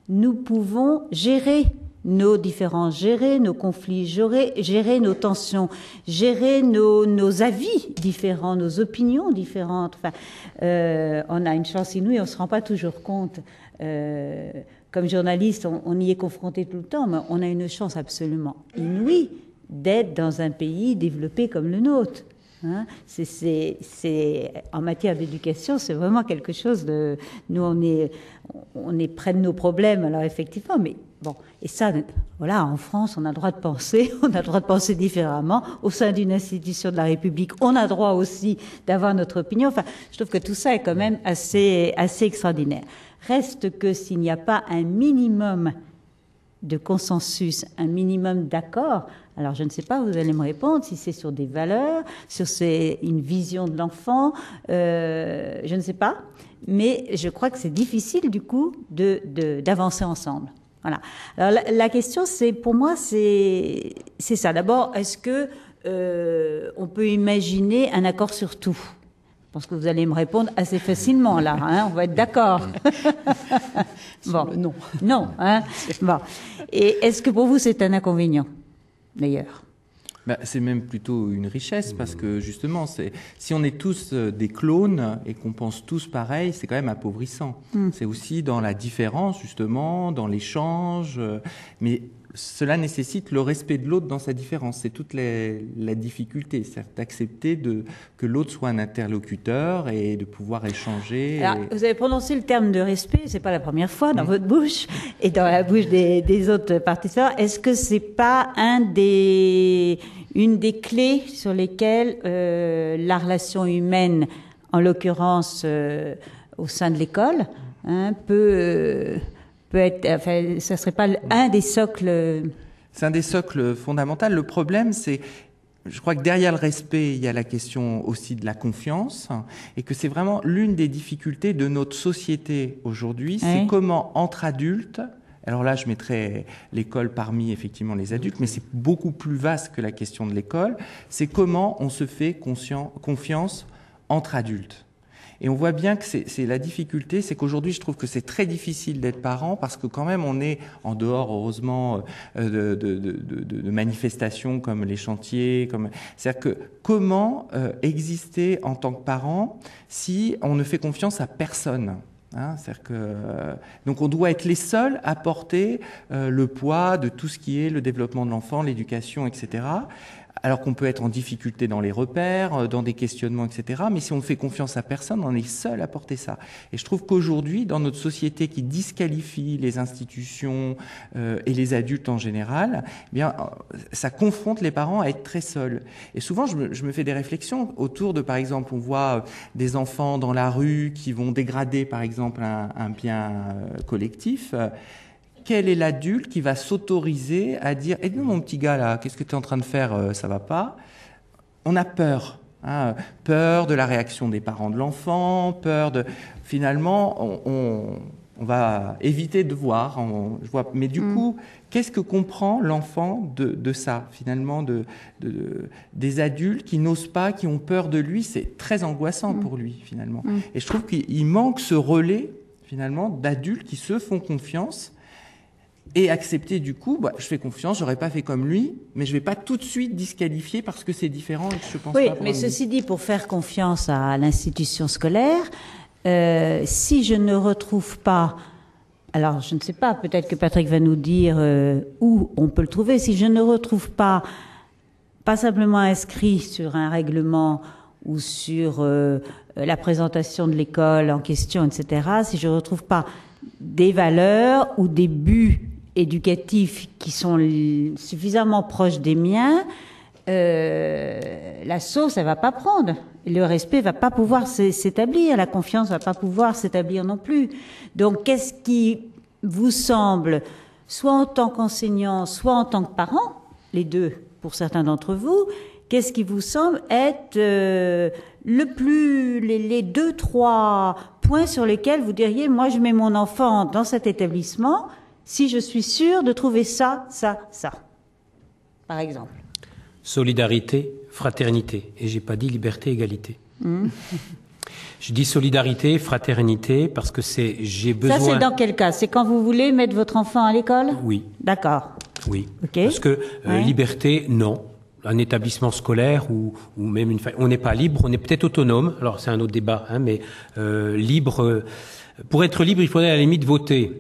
Speaker 1: nous pouvons gérer nos différences, gérer nos conflits, gérer nos tensions, gérer nos avis différents, nos opinions différentes. Enfin, on a une chance inouïe, on ne se rend pas toujours compte. Comme journaliste, on y est confronté tout le temps, mais on a une chance absolument inouïe d'être dans un pays développé comme le nôtre. Hein, en matière d'éducation, c'est vraiment quelque chose de... Nous, on est près de nos problèmes, alors effectivement, mais bon, et ça, voilà, en France, on a le droit de penser différemment. Au sein d'une institution de la République, on a droit aussi d'avoir notre opinion. Enfin, je trouve que tout ça est quand même assez extraordinaire. Reste que s'il n'y a pas un minimum de consensus, un minimum d'accord, alors je ne sais pas, vous allez me répondre, si c'est sur des valeurs, sur une vision de l'enfant, je ne sais pas, mais je crois que c'est difficile du coup d'avancer ensemble. Voilà. Alors la question, pour moi, c'est ça. D'abord, est-ce que on peut imaginer un accord sur tout ? Je pense que vous allez me répondre assez facilement là. Hein, on va être d'accord. Bon,
Speaker 2: non.
Speaker 1: Non. Hein, bon. Et est-ce que pour vous c'est un inconvénient, d'ailleurs ?
Speaker 4: C'est même plutôt une richesse parce que justement, si on est tous des clones et qu'on pense tous pareil, c'est quand même appauvrissant. C'est aussi dans la différence, justement, dans l'échange, mais cela nécessite le respect de l'autre dans sa différence. C'est toute la difficulté, c'est d'accepter que l'autre soit un interlocuteur et de pouvoir échanger.
Speaker 1: Alors, vous avez prononcé le terme de respect, c'est pas la première fois dans votre bouche et dans la bouche des autres participants. Est-ce que c'est pas une des clés sur lesquelles la relation humaine, en l'occurrence au sein de l'école, hein, peut être, enfin, ça serait pas un des socles.
Speaker 4: C'est un des socles fondamentaux. Le problème, c'est, je crois que derrière le respect, il y a la question aussi de la confiance, et que c'est vraiment l'une des difficultés de notre société aujourd'hui. C'est comment, entre adultes, alors là, je mettrais l'école parmi effectivement les adultes, mais c'est beaucoup plus vaste que la question de l'école. C'est comment on se fait confiance entre adultes. Et on voit bien que c'est la difficulté, c'est qu'aujourd'hui, je trouve que c'est très difficile d'être parent parce que quand même, on est en dehors, heureusement, de manifestations comme les chantiers. C'est-à-dire que comment exister en tant que parent si on ne fait confiance à personne ? C'est-à-dire que donc on doit être les seuls à porter le poids de tout ce qui est le développement de l'enfant, l'éducation, etc. Alors qu'on peut être en difficulté dans les repères, dans des questionnements, etc. Mais si on ne fait confiance à personne, on est seul à porter ça. Et je trouve qu'aujourd'hui, dans notre société qui disqualifie les institutions et les adultes en général, eh bien, ça confronte les parents à être très seuls. Et souvent, je me fais des réflexions autour de, par exemple, on voit des enfants dans la rue qui vont dégrader, par exemple, un bien collectif. Quel est l'adulte qui va s'autoriser à dire « Aide-nous, mon petit gars, là, qu'est-ce que tu es en train de faire? Ça va pas ?» On a peur. Peur de la réaction des parents de l'enfant, peur de... Finalement, on va éviter de voir. Mais du coup, qu'est-ce que comprend l'enfant de ça, finalement, des adultes qui n'osent pas, qui ont peur de lui? C'est très angoissant pour lui, finalement. Et je trouve qu'il manque ce relais, finalement, d'adultes qui se font confiance et accepter du coup, je fais confiance, j'aurais pas fait comme lui, mais je vais pas tout de suite disqualifier parce que c'est différent et que je pense
Speaker 1: oui,
Speaker 4: pas.
Speaker 1: Mais ceci dit, pour faire confiance à l'institution scolaire, si je ne retrouve pas, alors je ne sais pas, peut-être que Patrick va nous dire où on peut le trouver. Si je ne retrouve pas simplement inscrit sur un règlement ou sur la présentation de l'école en question, etc. Si je ne retrouve pas des valeurs ou des buts éducatifs qui sont suffisamment proches des miens, la sauce, elle va pas prendre. Le respect va pas pouvoir s'établir, la confiance va pas pouvoir s'établir non plus. Donc, qu'est-ce qui vous semble, soit en tant qu'enseignant, soit en tant que parent, les deux pour certains d'entre vous, qu'est-ce qui vous semble être les 2-3 points sur lesquels vous diriez, moi je mets mon enfant dans cet établissement si je suis sûre de trouver ça, par exemple.
Speaker 3: Solidarité, fraternité. Et j'ai pas dit liberté, égalité. Je dis solidarité, fraternité, parce que j'ai besoin...
Speaker 1: Ça, c'est dans quel cas? C'est quand vous voulez mettre votre enfant à l'école?
Speaker 3: Oui.
Speaker 1: D'accord.
Speaker 3: Oui.
Speaker 1: Okay.
Speaker 3: Parce que liberté, non. Un établissement scolaire ou même une famille, on n'est pas libre, on est peut-être autonome. Alors c'est un autre débat, mais libre. Pour être libre, il faudrait à la limite voter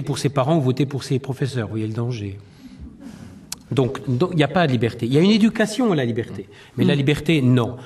Speaker 3: pour ses parents ou voter pour ses professeurs. Vous voyez le danger. Donc il n'y a pas de liberté. Il y a une éducation à la liberté, mais la liberté, non.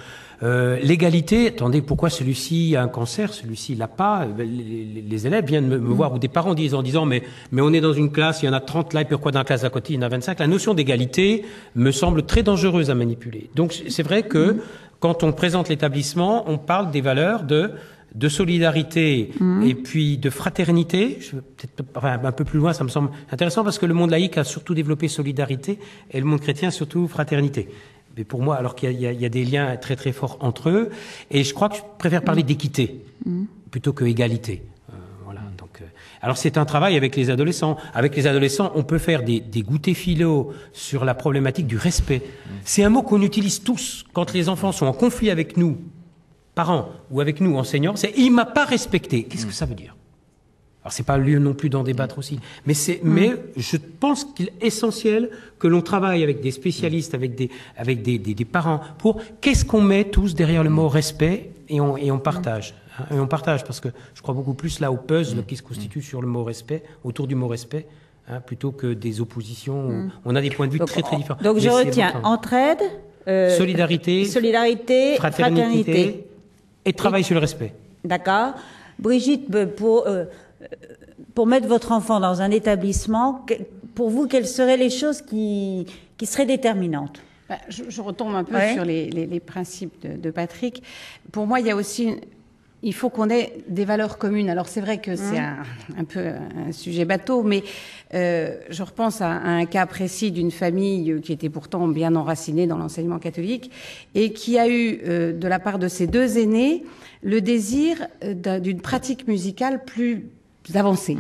Speaker 3: L'égalité, attendez, pourquoi celui-ci a un cancer, celui-ci l'a pas? Les élèves viennent me voir, ou des parents disent en disant mais on est dans une classe, il y en a 30 là, et pourquoi dans la classe d'à côté il y en a 25? La notion d'égalité me semble très dangereuse à manipuler. Donc c'est vrai que quand on présente l'établissement, on parle des valeurs de solidarité et puis de fraternité. Je vais peut-être un peu plus loin, ça me semble intéressant parce que le monde laïque a surtout développé solidarité et le monde chrétien surtout fraternité. Mais pour moi, alors qu'il y a des liens très très forts entre eux, et je crois que je préfère parler d'équité plutôt que égalité. Voilà. Donc, alors c'est un travail avec les adolescents. Avec les adolescents, on peut faire des goûters philo sur la problématique du respect. C'est un mot qu'on utilise tous quand les enfants sont en conflit avec nous, parents, ou avec nous, enseignants. C'est « il m'a pas respecté ». Qu'est-ce que ça veut dire? Alors c'est pas le lieu non plus d'en débattre aussi, mais je pense qu'il est essentiel que l'on travaille avec des spécialistes, avec des parents pour qu'est-ce qu'on met tous derrière le mot respect et on partage. Et on partage parce que je crois beaucoup plus là au puzzle qui se constitue sur le mot respect, autour du mot respect, plutôt que des oppositions. Où on a des points de vue très très différents.
Speaker 1: Donc je retiens entraide,
Speaker 3: solidarité, fraternité et travail sur le respect.
Speaker 1: D'accord. Brigitte, pour mettre votre enfant dans un établissement, pour vous, quelles seraient les choses qui seraient déterminantes?
Speaker 2: Je retombe un peu sur les principes de Patrick. Pour moi, il faut qu'on ait des valeurs communes. Alors c'est vrai que c'est un peu un sujet bateau, mais je repense à un cas précis d'une famille qui était pourtant bien enracinée dans l'enseignement catholique et qui a eu, de la part de ses 2 aînés, le désir d'une pratique musicale plus avancée.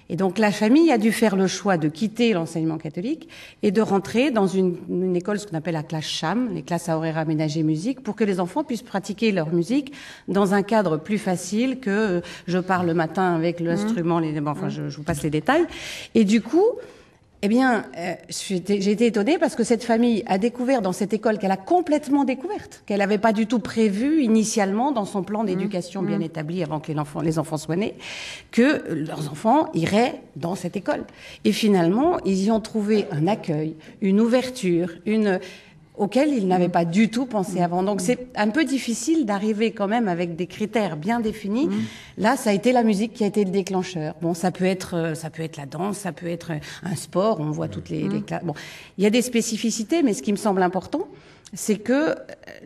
Speaker 2: Et donc la famille a dû faire le choix de quitter l'enseignement catholique et de rentrer dans une école, ce qu'on appelle la classe CHAM, les classes à horaires aménagés musique, pour que les enfants puissent pratiquer leur musique dans un cadre plus facile que je pars le matin avec l'instrument, enfin je vous passe les détails. Et du coup, eh bien, j'ai été étonnée parce que cette famille a découvert dans cette école qu'elle a complètement découverte, qu'elle n'avait pas du tout prévu initialement dans son plan d'éducation bien établi avant que les enfants soient nés, que leurs enfants iraient dans cette école. Et finalement, ils y ont trouvé un accueil, une ouverture, auquel ils n'avaient pas du tout pensé avant. Donc c'est un peu difficile d'arriver quand même avec des critères bien définis. Là, ça a été la musique qui a été le déclencheur. Bon, ça peut être la danse, ça peut être un sport, on voit toutes les classes. Bon, il y a des spécificités, mais ce qui me semble important, c'est que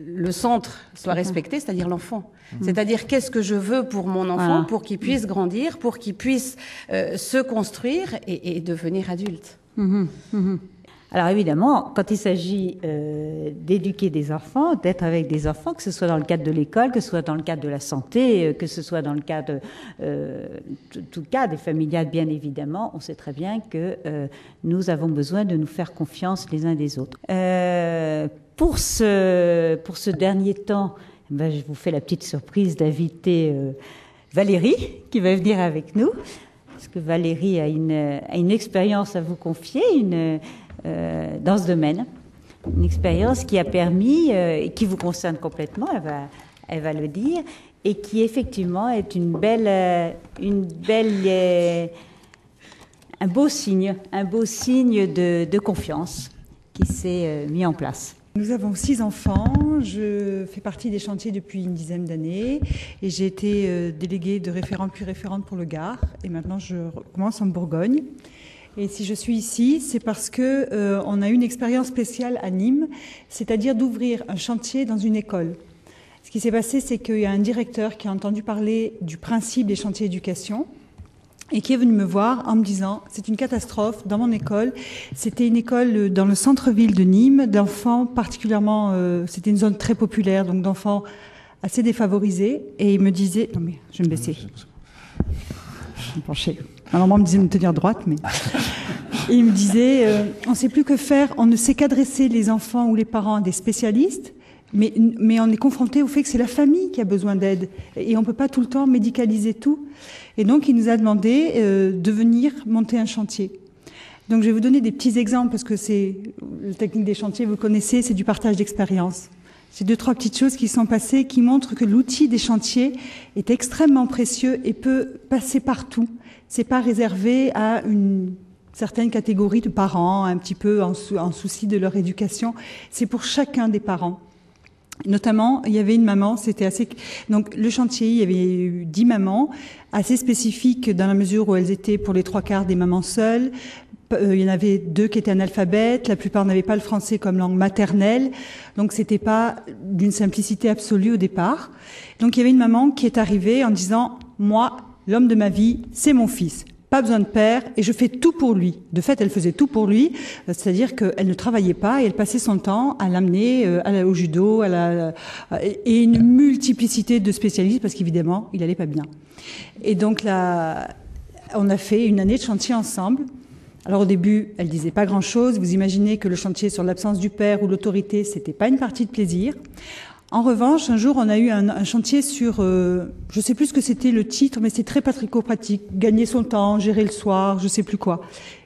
Speaker 2: le centre soit respecté, c'est-à-dire l'enfant. C'est-à-dire qu'est-ce que je veux pour mon enfant, pour qu'il puisse grandir, pour qu'il puisse se construire et devenir adulte.
Speaker 1: Alors évidemment, quand il s'agit d'éduquer des enfants, d'être avec des enfants, que ce soit dans le cadre de l'école, que ce soit dans le cadre de la santé, que ce soit dans le cadre, tout cas des familiales bien évidemment, on sait très bien que nous avons besoin de nous faire confiance les uns des autres. Pour ce dernier temps, ben, je vous fais la petite surprise d'inviter Valérie qui va venir avec nous, parce que Valérie a une expérience à vous confier, dans ce domaine, une expérience qui a permis, et qui vous concerne complètement, elle va le dire, et qui effectivement est un beau signe de confiance qui s'est mis en place.
Speaker 5: Nous avons 6 enfants, je fais partie des chantiers depuis une dizaine d'années et j'ai été déléguée de référente puis référente pour le Gard et maintenant je commence en Bourgogne. Et si je suis ici, c'est parce que on a eu une expérience spéciale à Nîmes, c'est-à-dire d'ouvrir un chantier dans une école. Ce qui s'est passé, c'est qu'il y a un directeur qui a entendu parler du principe des chantiers d'éducation et qui est venu me voir en me disant « c'est une catastrophe dans mon école ». C'était une école dans le centre-ville de Nîmes, d'enfants particulièrement... c'était une zone très populaire, donc d'enfants assez défavorisés. Et il me disait... Non mais, je vais me baisser. Je vais me pencher. Ma maman me disait de me tenir droite, mais... Et il me disait on ne sait plus que faire, on ne sait qu'adresser les enfants ou les parents à des spécialistes, mais on est confronté au fait que c'est la famille qui a besoin d'aide. Et on ne peut pas tout le temps médicaliser tout. Et donc, il nous a demandé de venir monter un chantier. Donc, je vais vous donner des petits exemples, parce que c'est la technique des chantiers, vous le connaissez, c'est du partage d'expérience. C'est 2-3 petites choses qui sont passées, qui montrent que l'outil des chantiers est extrêmement précieux et peut passer partout. C'est pas réservé à une certaine catégorie de parents, un petit peu en souci de leur éducation. C'est pour chacun des parents. Notamment, il y avait une maman, c'était assez... Donc, le chantier, il y avait eu 10 mamans, assez spécifiques dans la mesure où elles étaient pour les 3/4 des mamans seules. Il y en avait 2 qui étaient analphabètes, la plupart n'avaient pas le français comme langue maternelle, donc c'était pas d'une simplicité absolue au départ. Donc, il y avait une maman qui est arrivée en disant « Moi, l'homme de ma vie, c'est mon fils. Pas besoin de père, et je fais tout pour lui. » De fait, elle faisait tout pour lui, c'est-à-dire qu'elle ne travaillait pas et elle passait son temps à l'amener au judo, et une multiplicité de spécialistes, parce qu'évidemment, il allait pas bien. Et donc là, on a fait une année de chantier ensemble. Alors au début, elle disait pas grand-chose. Vous imaginez que le chantier sur l'absence du père ou l'autorité, c'était pas une partie de plaisir. En revanche, un jour, on a eu un chantier sur, je sais plus ce que c'était le titre, mais c'est très pratico-pratique. Gagner son temps, gérer le soir, je sais plus quoi.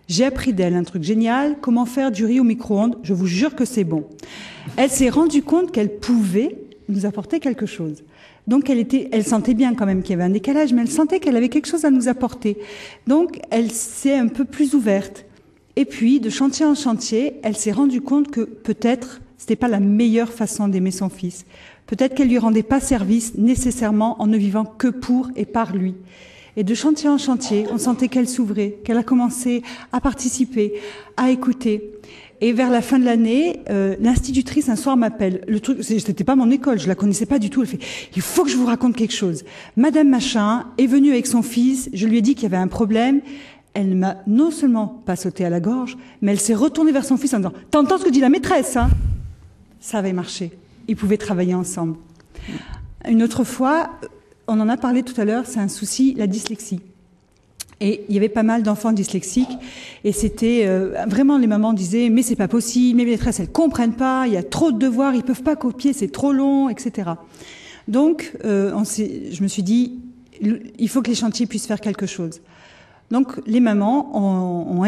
Speaker 5: J'ai appris d'elle un truc génial, comment faire du riz au micro-ondes. Je vous jure que c'est bon. Elle s'est rendue compte qu'elle pouvait nous apporter quelque chose. Donc elle sentait bien quand même qu'il y avait un décalage, mais elle sentait qu'elle avait quelque chose à nous apporter. Donc elle s'est un peu plus ouverte. Et puis, de chantier en chantier, elle s'est rendue compte que peut-être c'était pas la meilleure façon d'aimer son fils. Peut-être qu'elle lui rendait pas service nécessairement en ne vivant que pour et par lui. Et de chantier en chantier, on sentait qu'elle s'ouvrait, qu'elle a commencé à participer, à écouter. Et vers la fin de l'année, l'institutrice un soir m'appelle. Le truc, c'était pas mon école, je la connaissais pas du tout. Elle fait « Il faut que je vous raconte quelque chose. Madame Machin est venue avec son fils, je lui ai dit qu'il y avait un problème. » Elle ne m'a non seulement pas sauté à la gorge, mais elle s'est retournée vers son fils en disant « T'entends ce que dit la maîtresse, hein ?» Ça avait marché. Ils pouvaient travailler ensemble. Une autre fois, on en a parlé tout à l'heure, c'est un souci, la dyslexie. Et il y avait pas mal d'enfants dyslexiques, et c'était vraiment, les mamans disaient mais c'est pas possible, mes maîtresses elles comprennent pas, il y a trop de devoirs, ils peuvent pas copier, c'est trop long, etc. Donc je me suis dit il faut que les chantiers puissent faire quelque chose. Donc les mamans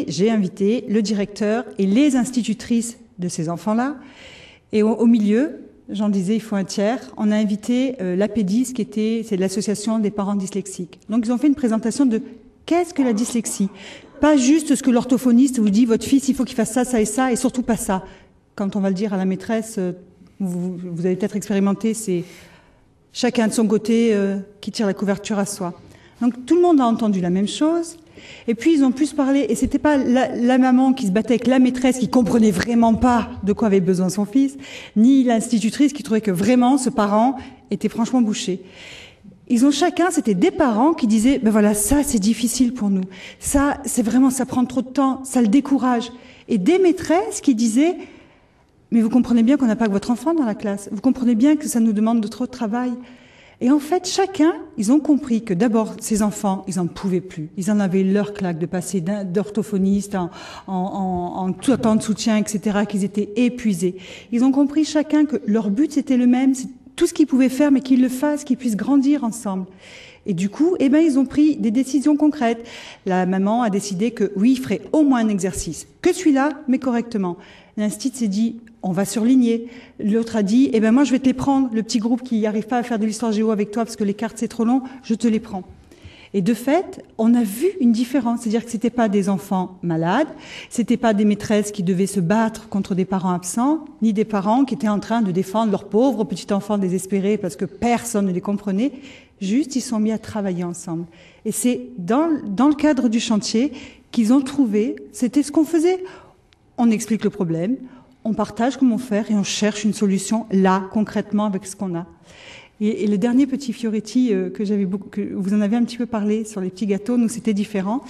Speaker 5: j'ai invité le directeur et les institutrices de ces enfants-là, et au milieu, j'en disais, il faut un tiers. On a invité l'APEDIS, c'est l'association des parents dyslexiques. Donc ils ont fait une présentation de qu'est-ce que la dyslexie. Pas juste ce que l'orthophoniste vous dit, votre fils, il faut qu'il fasse ça, ça et ça, et surtout pas ça. Quand on va le dire à la maîtresse, vous avez peut-être expérimenté, c'est chacun de son côté qui tire la couverture à soi. Donc tout le monde a entendu la même chose. Et puis ils ont plus parlé, et c'était pas la maman qui se battait avec la maîtresse qui comprenait vraiment pas de quoi avait besoin son fils, ni l'institutrice qui trouvait que vraiment ce parent était franchement bouché. Ils ont chacun, c'était des parents qui disaient, ben voilà, ça c'est difficile pour nous, ça c'est vraiment, ça prend trop de temps, ça le décourage. Et des maîtresses qui disaient, mais vous comprenez bien qu'on n'a pas que votre enfant dans la classe, vous comprenez bien que ça nous demande de trop de travail. Et en fait, chacun, ils ont compris que d'abord, ces enfants, ils en pouvaient plus. Ils en avaient leur claque de passer d'orthophoniste en tout temps de soutien, etc., qu'ils étaient épuisés. Ils ont compris chacun que leur but, c'était le même, c'est tout ce qu'ils pouvaient faire, mais qu'ils le fassent, qu'ils puissent grandir ensemble. Et du coup, ils ont pris des décisions concrètes. La maman a décidé que oui, il ferait au moins un exercice, que celui-là, mais correctement. L'institut s'est dit, on va surligner. L'autre a dit, moi je vais te les prendre, le petit groupe qui n'arrive pas à faire de l'histoire géo avec toi parce que les cartes c'est trop long, je te les prends. Et de fait, on a vu une différence, c'est-à-dire que c'était pas des enfants malades, c'était pas des maîtresses qui devaient se battre contre des parents absents, ni des parents qui étaient en train de défendre leur pauvre petit enfant désespéré parce que personne ne les comprenait. Juste, ils sont mis à travailler ensemble. Et c'est dans le cadre du chantier qu'ils ont trouvé, c'était ce qu'on faisait. On explique le problème, on partage comment faire et on cherche une solution là, concrètement, avec ce qu'on a. Et le dernier petit Fioretti que vous en avez un petit peu parlé sur les petits gâteaux, nous c'était différent.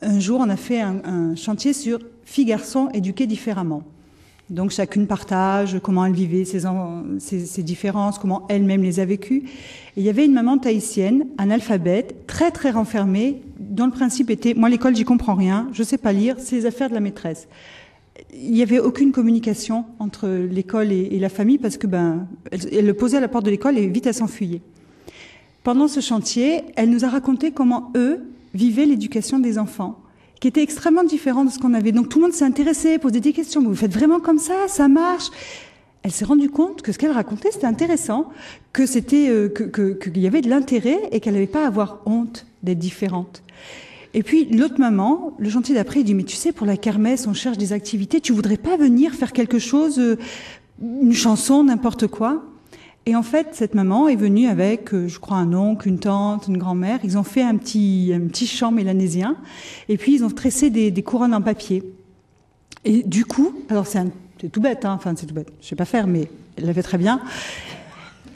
Speaker 5: Un jour, on a fait un chantier sur filles-garçons éduqués différemment. Donc chacune partage comment elle vivait ses différences, comment elle-même les a vécues. Et il y avait une maman tahitienne, analphabète, très très renfermée, dont le principe était, moi l'école j'y comprends rien, je sais pas lire, c'est les affaires de la maîtresse. Il n'y avait aucune communication entre l'école et la famille parce que elle le posait à la porte de l'école et vite elle s'enfuyait. Pendant ce chantier, elle nous a raconté comment eux vivaient l'éducation des enfants, qui était extrêmement différent de ce qu'on avait. Donc tout le monde s'est intéressé, posé des questions. Vous faites vraiment comme ça marche? Elle s'est rendue compte que ce qu'elle racontait c'était intéressant, que qu'il y avait de l'intérêt et qu'elle n'avait pas à avoir honte d'être différente. Et puis l'autre maman, le chantier d'après, il dit mais tu sais pour la kermesse on cherche des activités, tu voudrais pas venir faire quelque chose, une chanson, n'importe quoi? Et en fait cette maman est venue avec, je crois un oncle, une tante, une grand-mère. Ils ont fait un petit chant mélanésien et puis ils ont tressé des couronnes en papier. Et du coup, alors c'est tout bête, c'est tout bête, je sais pas faire, mais elle l'a fait très bien.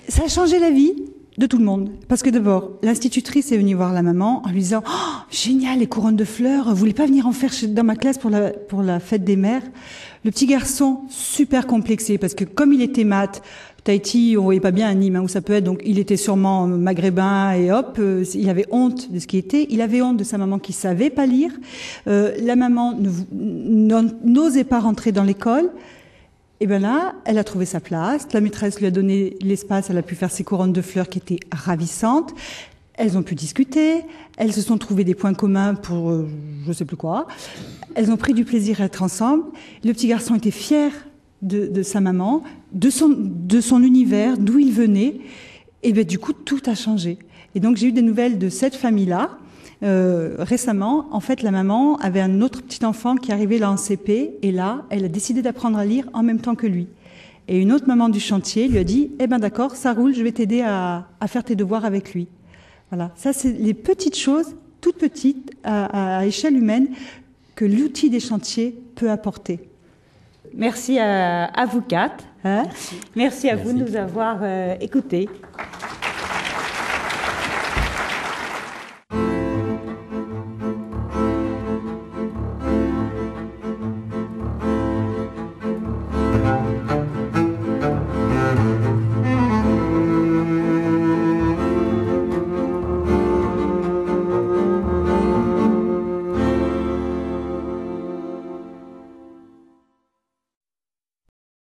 Speaker 5: Ça a changé la vie de tout le monde. Parce que d'abord, l'institutrice est venue voir la maman en lui disant « Oh, génial, les couronnes de fleurs, vous voulez pas venir en faire dans ma classe pour la fête des mères ?» Le petit garçon, super complexé, parce que comme il était maths, Tahiti, on voyait pas bien un Nîmes où ça peut être, donc il était sûrement maghrébin et hop, il avait honte de ce qu'il était, il avait honte de sa maman qui savait pas lire, la maman n'osait pas rentrer dans l'école. Et là, elle a trouvé sa place, la maîtresse lui a donné l'espace, elle a pu faire ses couronnes de fleurs qui étaient ravissantes, elles ont pu discuter, elles se sont trouvées des points communs pour je sais plus quoi, elles ont pris du plaisir à être ensemble, le petit garçon était fier de sa maman, de son univers, d'où il venait, et du coup tout a changé. Et donc j'ai eu des nouvelles de cette famille-là, récemment, en fait, la maman avait un autre petit enfant qui arrivait là en CP, et là, elle a décidé d'apprendre à lire en même temps que lui. Et une autre maman du chantier lui a dit « d'accord, ça roule, je vais t'aider à faire tes devoirs avec lui. » Voilà, ça c'est les petites choses, toutes petites, à échelle humaine, que l'outil des chantiers peut apporter.
Speaker 1: Merci à vous quatre. Merci à vous de nous avoir écoutés.